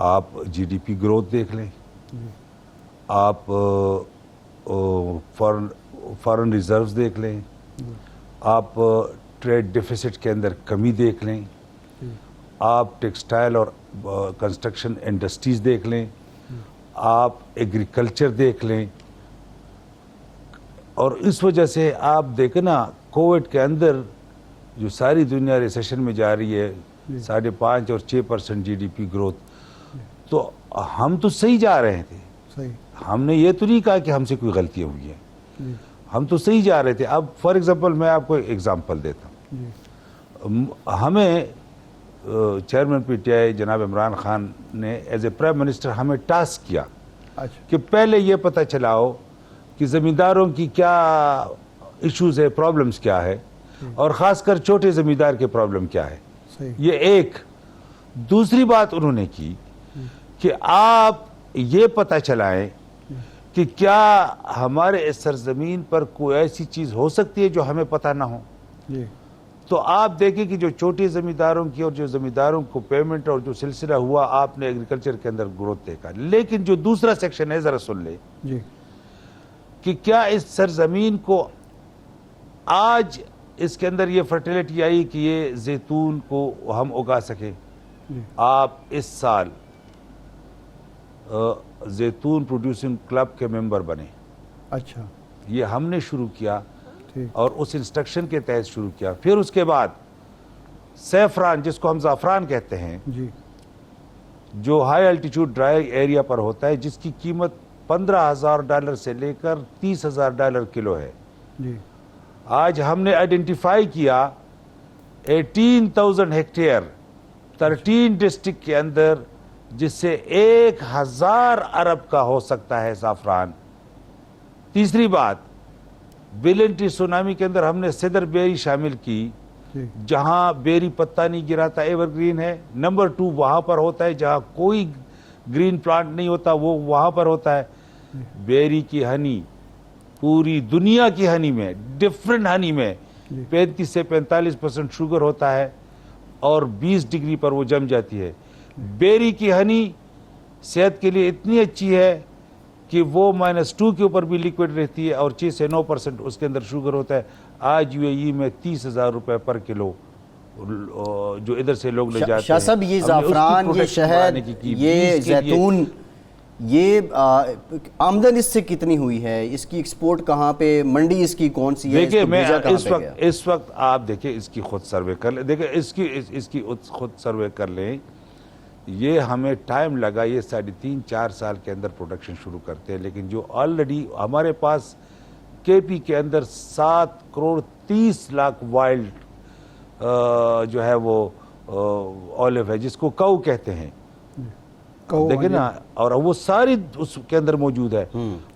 आप जीडीपी ग्रोथ देख लें, आप फॉरेन रिजर्व्स देख लें, आप ट्रेड डिफिसिट के अंदर कमी देख लें, आप टेक्सटाइल और कंस्ट्रक्शन इंडस्ट्रीज देख लें, आप एग्रीकल्चर देख लें। और इस वजह से आप देखें ना, कोविड के अंदर जो सारी दुनिया रिसेशन में जा रही है, 5.5 और 6% जीडीपी ग्रोथ, तो हम तो सही जा रहे थे। सही। हमने ये तो नहीं कहा कि हमसे कोई गलतियां हुई हैं, हम तो सही जा रहे थे। अब फॉर एग्जांपल मैं आपको एग्जांपल देता हूँ। हमें चेयरमैन पीटीआई जनाब इमरान खान ने एज ए प्राइम मिनिस्टर हमें टास्क किया कि पहले ये पता चलाओ कि ज़मींदारों की क्या इश्यूज है, प्रॉब्लम्स क्या है, और ख़ासकर छोटे ज़मींदार के प्रॉब्लम क्या है। ये एक। दूसरी बात उन्होंने की कि आप ये पता चलाएं कि क्या हमारे इस सरजमीन पर कोई ऐसी चीज़ हो सकती है जो हमें पता ना हो। तो आप देखें कि जो छोटे ज़मींदारों की और जो ज़मींदारों को पेमेंट और जो सिलसिला हुआ, आपने एग्रीकल्चर के अंदर ग्रोथ देखा। लेकिन जो दूसरा सेक्शन है, ज़रा सुन ले कि क्या इस सरजमीन को आज इसके अंदर ये फर्टिलिटी आई कि ये जैतून को हम उगा सकें। आप इस साल जैतून प्रोड्यूसिंग क्लब के मेंबर बने। अच्छा। ये हमने शुरू किया और उस इंस्ट्रक्शन के तहत शुरू किया। फिर उसके बाद सैफरान, जिसको हम ज़ाफ़रान कहते हैं जी, जो हाई अल्टीट्यूड ड्राई एरिया पर होता है, जिसकी कीमत $15,000 से लेकर $30,000 किलो है जी। आज हमने आइडेंटिफाई किया 18,000 हेक्टेयर 13 डिस्ट्रिक्ट के अंदर, जिससे 1,000 अरब का हो सकता है ज़ाफ़रान। तीसरी बात, बिलियन ट्री सुनामी के अंदर हमने सिदर बेरी शामिल की, जहां बेरी पत्ता नहीं गिराता, एवरग्रीन है। नंबर 2 वहां पर होता है जहां कोई ग्रीन प्लांट नहीं होता, वो वहां पर होता है। बेरी की हनी पूरी दुनिया की हनी में, डिफरेंट हनी में 35 से 45% शुगर होता है और 20 डिग्री पर वो जम जाती है। बेरी की हनी सेहत के लिए इतनी अच्छी है कि वो -2 के ऊपर भी लिक्विड रहती है और 6 से 9% उसके अंदर शुगर होता है। आज यूएई में 30,000 रुपए पर किलो जो इधर से लोग ले जाते हैं। शाह साहब, ये ज़ाफ़रान, ये शहद, ये जैतून, ये आमदन इससे कितनी हुई है? इसकी एक्सपोर्ट कहाँ पे, मंडी इसकी कौन सी है? देखिए, मैं इस वक्त आप देखिए, इसकी खुद सर्वे कर ले। देखिए, इसकी खुद सर्वे कर लें। ये हमें टाइम लगा, ये 3.5-4 साल के अंदर प्रोडक्शन शुरू करते हैं, लेकिन जो ऑलरेडी हमारे पास केपी के अंदर 7,30,00,000 वाइल्ड जो है वो ऑलिव है, जिसको कऊ कहते हैं, देखिए ना, और वो सारी उसके अंदर मौजूद है।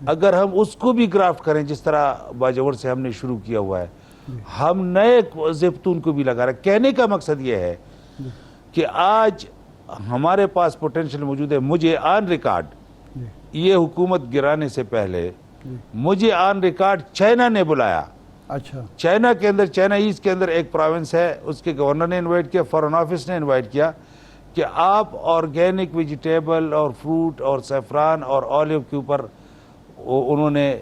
अगर हम उसको भी ग्राफ्ट करें, जिस तरह बाजवर से हमने शुरू किया हुआ है, हम नए जैतून को भी लगा रहे। कहने का मकसद ये है कि आज हमारे पास पोटेंशियल मौजूद है। मुझे ऑन रिकॉर्ड, ये हुकूमत गिराने से पहले मुझे ऑन रिकॉर्ड चाइना ने बुलाया। अच्छा। चाइना के अंदर, चाइना ईस्ट के अंदर एक प्रोविंस है, उसके गवर्नर ने इनवाइट किया, फॉरेन ऑफिस ने इनवाइट किया कि आप ऑर्गेनिक वेजिटेबल और फ्रूट और सैफरान और ऑलिव के ऊपर उन्होंने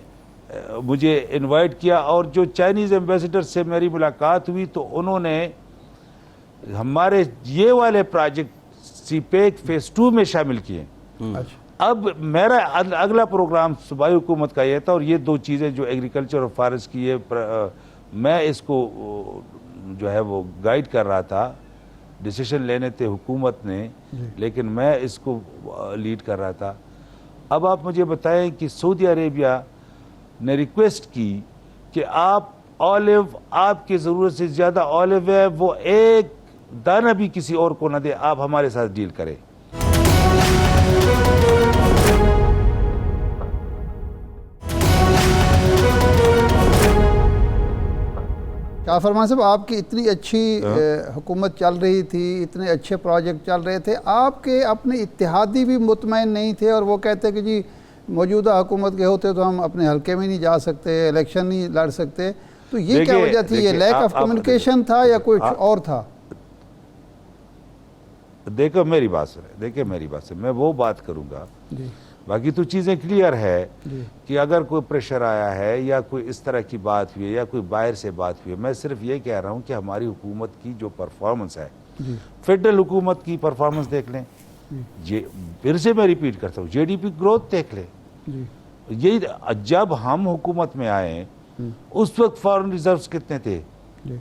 मुझे इनवाइट किया। और जो चाइनीज़ एम्बेसडर से मेरी मुलाकात हुई तो उन्होंने हमारे ये वाले प्रोजेक्ट सीपेक फेज़ 2 में शामिल किए। अब मेरा अगला प्रोग्राम सूबाई हुकूमत का ये था, और ये 2 चीज़ें जो एग्रीकल्चर और फॉरेस्ट की, ये मैं इसको जो है वो गाइड कर रहा था। डिसीजन लेने थे हुकूमत ने, लेकिन मैं इसको लीड कर रहा था। अब आप मुझे बताएं कि सऊदी अरेबिया ने रिक्वेस्ट की कि आप ऑलिव आपकी ज़रूरत से ज़्यादा ऑलिव है, वो एक दाना भी किसी और को ना दे, आप हमारे साथ डील करें। शाह फरमान साहब, आपकी इतनी अच्छी हुकूमत चल रही थी, इतने अच्छे प्रोजेक्ट चल रहे थे, आपके अपने इत्तेहादी भी मुतमईन नहीं थे और वो कहते कि जी मौजूदा हुकूमत के होते तो हम अपने हल्के में नहीं जा सकते, इलेक्शन नहीं लड़ सकते, तो ये क्या वजह थी? ये लैक ऑफ कम्युनिकेशन था या कुछ और था? देखो मेरी बात सुने, देखिए मेरी बात सुने, मैं वो बात करूंगा, बाकी तो चीज़ें क्लियर है कि अगर कोई प्रेशर आया है या कोई इस तरह की बात हुई है या कोई बाहर से बात हुई है, मैं सिर्फ ये कह रहा हूँ कि हमारी हुकूमत की जो परफॉर्मेंस है, फेडरल हुकूमत की परफॉर्मेंस देख लें, ये फिर से मैं रिपीट करता हूँ, जीडीपी ग्रोथ देख लें, यही जब हम हुकूमत में आए उस वक्त फॉरेन रिजर्व्स कितने थे,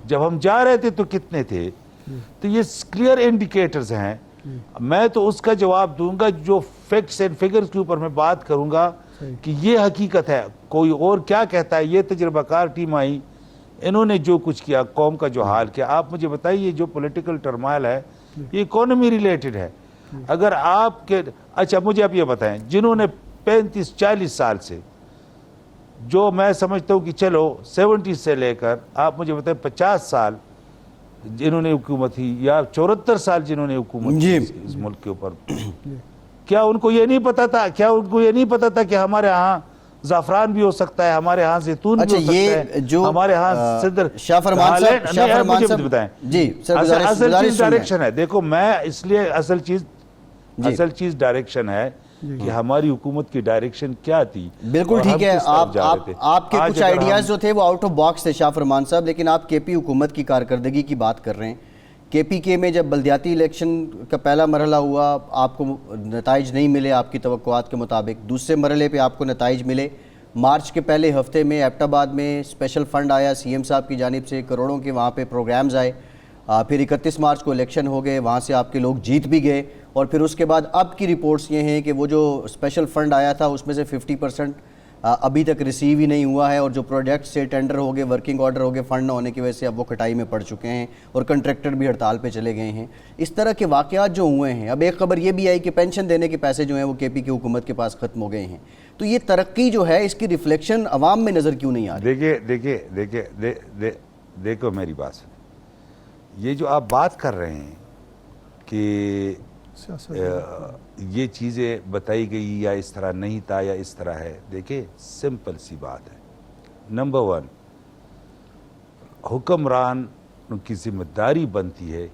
जब हम जा रहे थे तो कितने थे, तो ये क्लियर इंडिकेटर्स हैं। मैं तो उसका जवाब दूंगा जो फैक्ट्स एंड फिगर्स के ऊपर मैं बात करूंगा कि ये हकीकत है, कोई और क्या कहता है। ये तजुर्बाकार टीम आई, इन्होंने जो कुछ किया, कौम का जो हाल किया, आप मुझे बताइए जो पॉलिटिकल टर्माइल है ये इकोनॉमी रिलेटेड है। अगर आपके, अच्छा मुझे आप ये बताएं, जिन्होंने 35-40 साल से, जो मैं समझता हूँ कि चलो 70 से लेकर आप मुझे बताएं 50 साल जिन्होंने हुकूमत की या 74 साल जिन्होंने हुकूमत की इस मुल्क के ऊपर, क्या उनको ये नहीं पता था, क्या उनको ये नहीं पता था कि हमारे यहाँ ज़ाफ़रान भी हो सकता है, हमारे यहाँ जैतून भी हो सकता है, जो हमारे यहाँ सिद्र शाह फरमान साहब बताएं जी सर, असल चीज डायरेक्शन है। देखो मैं इसलिए असल चीज डायरेक्शन है कि हमारी हुकूमत की डायरेक्शन क्या थी। बिल्कुल ठीक है, आपके कुछ आइडियाज जो थे वो आउट ऑफ बॉक्स थे शाह फरमान साहब, लेकिन आप केपी हुकूमत की कारकर्दगी की बात कर रहे हैं। केपीके में जब बल्दियाती इलेक्शन का पहला मरहला हुआ, आपको नताइज नहीं मिले आपकी तवक्कुआत के मुताबिक, दूसरे मरहले पे आपको नताइज मिले। मार्च के पहले हफ्ते में एबटाबाद में स्पेशल फ़ंड आया सीएम साहब की जानिब से, करोड़ों के वहाँ पे प्रोग्राम्स आए। फिर 31 मार्च को इलेक्शन हो गए, वहाँ से आपके लोग जीत भी गए, और फिर उसके बाद अब की रिपोर्ट्स ये हैं कि वो जो स्पेशल फ़ंड आया था उसमें से 50% अभी तक रिसीव ही नहीं हुआ है, और जो प्रोजेक्ट से टेंडर हो गए, वर्किंग ऑर्डर हो गए, फंड न होने की वजह से अब वो कटाई में पड़ चुके हैं और कंट्रैक्टर भी हड़ताल पे चले गए हैं। इस तरह के वाक़यात जो हुए हैं, अब एक खबर ये भी आई कि पेंशन देने के पैसे जो हैं वो केपी की हुकूमत के पास ख़त्म हो गए हैं। तो ये तरक्की जो है इसकी रिफ्लेक्शन अवाम में नज़र क्यों नहीं आ रही? देखो मेरी बात सुन, ये जो आप बात कर रहे हैं कि ये चीज़ें बताई गई या इस तरह नहीं था या इस तरह है, देखिए सिंपल सी बात है। नंबर 1, हुक्मरान की जिम्मेदारी बनती है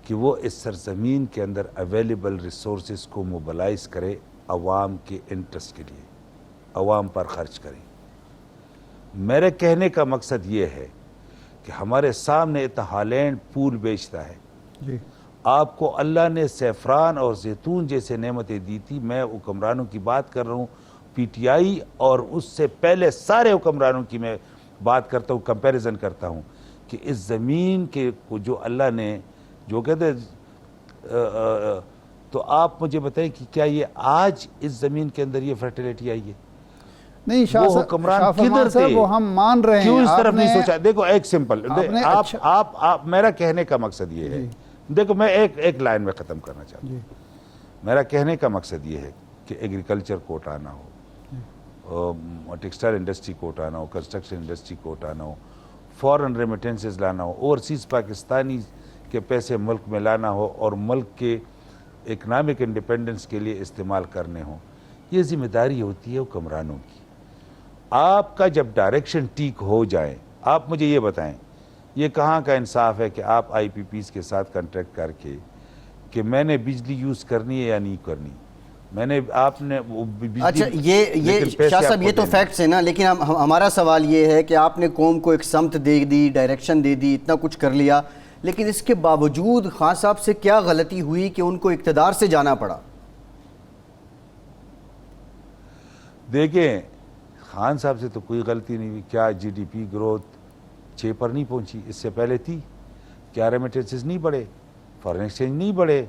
कि वो इस सरजमीन के अंदर अवेलेबल रिसोर्सेज को मोबलाइज करे, अवाम के इंटरेस्ट के लिए अवाम पर खर्च करें। मेरे कहने का मकसद ये है कि हमारे सामने इतना हालैंड पूल बेचता है जी। आपको अल्लाह ने सैफरान और जैतून जैसे नेमतें दी थी। मैं हुक्मरानों की बात कर रहा हूँ, पीटीआई और उससे पहले सारे हुक्मरानों की मैं बात करता हूँ, कंपैरिजन करता हूँ कि इस ज़मीन के को जो अल्लाह ने जो कहते, तो आप मुझे बताएं कि क्या ये आज इस ज़मीन के अंदर ये फर्टिलिटी आई है? नहीं शाह हुक्मरान किधर थे? वो हम मान रहे हैं, क्यों इस तरफ नहीं सोचा? देखो एक सिंपल, आप मेरा कहने का मकसद ये है, देखो मैं एक लाइन में ख़त्म करना चाहता हूँ। मेरा कहने का मकसद ये है कि एग्रीकल्चर कोटा आना हो, टेक्सटाइल इंडस्ट्री कोटा आना हो, कंस्ट्रक्शन इंडस्ट्री कोटा आना हो, फॉरेन रेमिटेंसेस लाना हो, ओवरसीज़ पाकिस्तानी के पैसे मुल्क में लाना हो और मुल्क के इकनॉमिक इंडिपेंडेंस के लिए इस्तेमाल करने हो, ये जिम्मेदारी होती है हुक्मरानों की। आपका जब डायरेक्शन ठीक हो जाए, आप मुझे ये बताएं, ये कहाँ का इंसाफ है कि आप आईपीपीज़ के साथ कॉन्ट्रैक्ट करके कि मैंने बिजली यूज़ करनी है या नहीं करनी, मैंने आपने अच्छा ये शाह साहब ये तो फैक्ट्स है ना, लेकिन हमारा सवाल ये है कि आपने कौम को एक समत दे दी, डायरेक्शन दे दी, इतना कुछ कर लिया, लेकिन इसके बावजूद खान साहब से क्या गलती हुई कि उनको इक़्तिदार से जाना पड़ा? देखिए खान साहब से तो कोई गलती नहीं हुई। क्या जीडीपी ग्रोथ 6 पर नहीं पहुंची? इससे पहले थी। क्या रेमिटेंसेस नहीं बढ़े? फॉरेन एक्सचेंज नहीं बढ़े?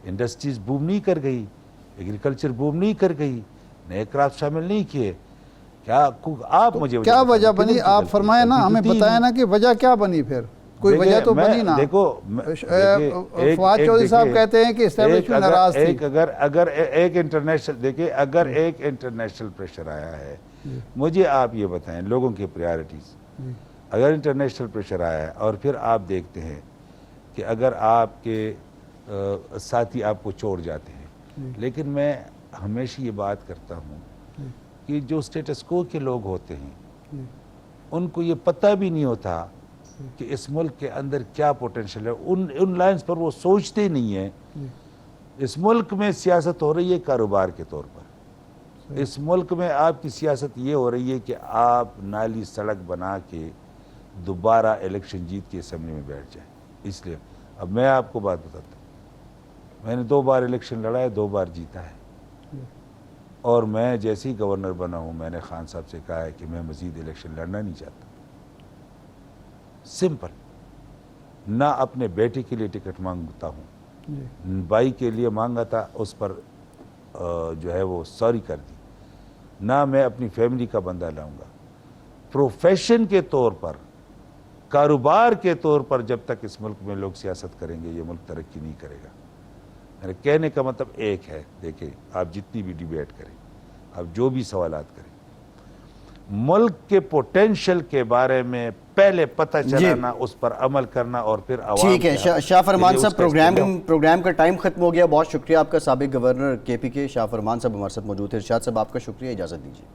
इंडस्ट्रीज बूम नहीं कर गई? एग्रीकल्चर बूम नहीं कर गई? नए क्राफ्ट शामिल नहीं किए? आप मुझे क्या वजह बनी, कितनी आप गलती फरमाए ना, है? हमें क्योंकि बताए ना कि वजह क्या बनी, फिर कोई देखिए, वजह तो मैं- बनी ना। देखो फवाद चौधरी साहब कहते हैं कि एस्टेब्लिशमेंट नाराज थी। अगर एक इंटरनेशनल, देखिए अगर एक इंटरनेशनल प्रेशर आया है, मुझे आप ये बताएं लोगों की प्रायोरिटीज, अगर इंटरनेशनल प्रेशर आया है और फिर आप देखते हैं कि अगर आपके साथी आपको छोड़ जाते हैं, लेकिन मैं हमेशा ये बात करता हूँ कि जो स्टेटस को के लोग होते हैं उनको ये पता भी नहीं होता कि इस मुल्क के अंदर क्या पोटेंशियल है, उन लाइंस पर वो सोचते नहीं है। इस मुल्क में सियासत हो रही है कारोबार के तौर पर, इस मुल्क में आपकी सियासत ये हो रही है कि आप नाली सड़क बना के दोबारा इलेक्शन जीत के असेंबली में बैठ जाए। इसलिए अब मैं आपको बात बताता हूँ, मैंने 2 बार इलेक्शन लड़ा है, 2 बार जीता है, और मैं जैसे ही गवर्नर बना हूँ मैंने खान साहब से कहा है कि मैं मजीद इलेक्शन लड़ना नहीं चाहता। सिंपल, ना अपने बेटे के लिए टिकट मांगता हूँ, भाई के लिए मांगा था, उस पर जो है वो सॉरी कर दी, ना मैं अपनी फैमिली का बंदा लाऊंगा। प्रोफेशन के तौर पर, कारोबार के तौर पर जब तक इस मुल्क में लोग सियासत करेंगे ये मुल्क तरक्की नहीं करेगा। मेरे कहने का मतलब एक है, देखिए आप जितनी भी डिबेट करें, आप जो भी सवालात करें, मुल्क के पोटेंशियल के बारे में पहले पता चलाना, उस पर अमल करना और फिर आवाम ठीक है। शाह फरमान साहब, प्रोग्राम का टाइम खत्म हो गया। बहुत शुक्रिया आपका। साबिक गवर्नर KPK शाह फरमान साहब हमारे साथ मौजूद थे। इरशाद साहब आपका शुक्रिया, इजाज़त दीजिए।